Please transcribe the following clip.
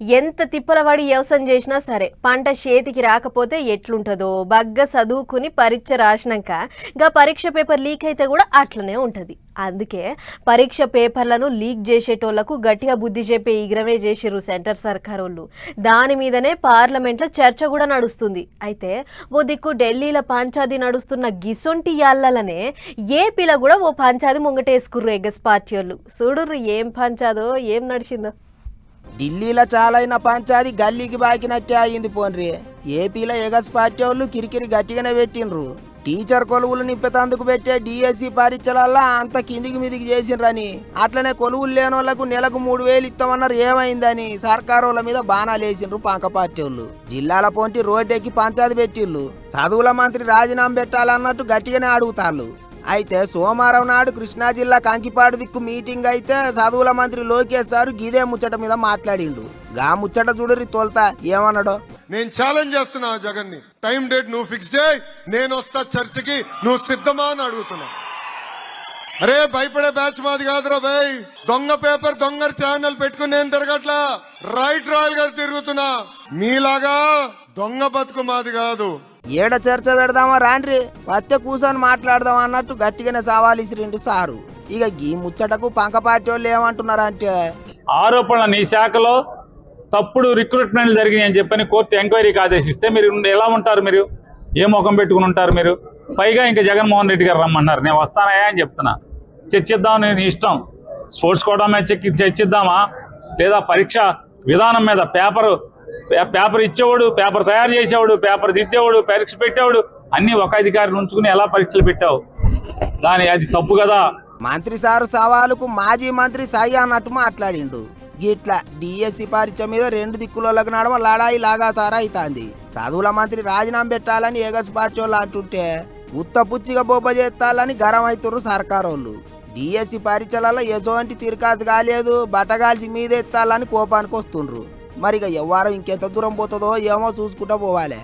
ఎంత తిప్పలవాడి వ్యవసాయం చేసినా సరే పంట చేతికి రాకపోతే ఎట్లుంటుందో బగ్గ చదువుకుని పరీక్ష రాసినాక గా పరీక్ష పేపర్ లీక్ అయితే కూడా అట్లనే ఉంటుంది. అందుకే పరీక్ష పేపర్లను లీక్ చేసేటోళ్లకు గట్టిగా బుద్ధి చెప్పే ఈగ్రమే చేసిర్రు సెంటర్ సర్కార్ వాళ్ళు. దాని మీదనే పార్లమెంట్లో చర్చ కూడా నడుస్తుంది. అయితే ఓ దిక్కు ఢిల్లీలో పంచాది నడుస్తున్న గిసొంటి యాళ్ళలనే ఏపీలో కూడా ఓ పంచాది ముంగటేసుకుర్రు ఎగస్ పార్టీ వాళ్ళు. చూడుర్రు ఏం పంచాదో ఏం నడిచిందో. ఢిల్లీలో చాలైన పంచాది గల్లీకి బాకినట్టే అయింది పోన్రి. ఏపీలో ఎగస్ పార్టీ వాళ్ళు కిరికిరి గట్టిగానే పెట్టిండ్రు. టీచర్ కొలువులు నింపేతందుకు పెట్టే డిఎస్సి పరీక్షలల్లా అంత కిందికి మీదికి చేసిండ్రని, అట్లనే కొలువులు లేని వాళ్ళకు నెలకు 3000 ఇస్తామన్నారు. ఏమైందని సర్కారోళ్ళ మీద బాణాలు వేసిండ్రు పంక పార్టీ వాళ్ళు. జిల్లాల పొంటి రోడ్డెక్కి పంచాది పెట్టిళ్ళు. చదువుల మంత్రి రాజీనామా పెట్టాలన్నట్టు గట్టిగానే అడుగుతాళ్ళు. అయితే సోమవారం నాడు కృష్ణా జిల్లా కంకిపాడు దిక్కు మీటింగ్ అయితే చదువుల మంత్రి లోకేష్ సారు గిదే ముచ్చట మీద మాట్లాడిండు. గా ముచ్చట చూడరి తోల్తా ఏమన్నాడో. నేను ఛాలెంజ్ చేస్తున్నా జగన్ ని, టైం డేట్ నువ్వు ఫిక్స్ చేయి, నేను వస్తా చర్చకి, నువ్వు సిద్ధమా అని అడుగుతున్నా. అరే భయపడే బ్యాచ్ మాది కాదురా భయ్. దొంగ పేపర్ దొంగ ఛానల్ పెట్టుకుని నేను తిరగట్లా, రైట్ రాయల్ గారు తిరుగుతున్నా. మీలాగా దొంగ బతుకు మాది కాదు. ఏడ చర్చ పెడదామా రాండ్రి, వత్తే కూర్చొని మాట్లాడదాం అన్నట్టు గట్టిగానే సవాల్ ఇసిరిండు సారు. ఇక ఈ ముచ్చటకు పంక పార్టీ వాళ్ళు ఏమంటున్నారంటే, ఆరోపణలు నీ శాఖలో తప్పుడు రిక్రూట్మెంట్లు జరిగినాయి అని చెప్పని కోర్టు ఎంక్వైరీకి ఆదేశిస్తే మీరు ఎలా ఉంటారు? మీరు ఏ ముఖం పెట్టుకుని ఉంటారు? మీరు పైగా ఇంకా జగన్మోహన్ రెడ్డి గారు రమ్మన్నారు. నేను వస్తానయా అని చెప్తున్నా. చర్చిద్దాం, నేను ఇష్టం. స్పోర్ట్స్ కోటా మీద చర్చిద్దామా, లేదా పరీక్ష విధానం మీద పేపర్ ఇచ్చేవాడు, పేపర్ తయారు చేసేవాడు, పేపర్ దిద్దేవాడు, పరీక్ష పెట్టేవాడు అన్ని ఒక అధికారిని ఉంచుకుని ఎలా పరీక్షలు పెట్టావు? అది తప్పు కదా. మంత్రి సారు సవాలుకు మాజీ మంత్రి సాయి అన్నట్టు మాట్లాడిండు. గిట్లా డిఎస్సి పరీక్ష మీద 2 దిక్కులకు నడమ లడాయి లాగాతారా అవుతుంది. చదువుల మంత్రి రాజీనామా పెట్టాలని ఎగస్ పార్టీ వాళ్ళు అంటుంటే ఉత్తపుచ్చిగా బొబ్బ చేస్తాలని గరం అవుతుర్రు సర్కారోళ్ళు. డిఎస్సి పరీక్షలలో ఎసోంటి తిరకాసు కాలేదు, బట్టగాల్సి మీదెత్తాలని కోపానికి వస్తుండ్రు. మరిగా ఎవ్వరం ఇంకెంత దూరం పోతుందో ఏమో చూసుకుంటూ పోవాలి.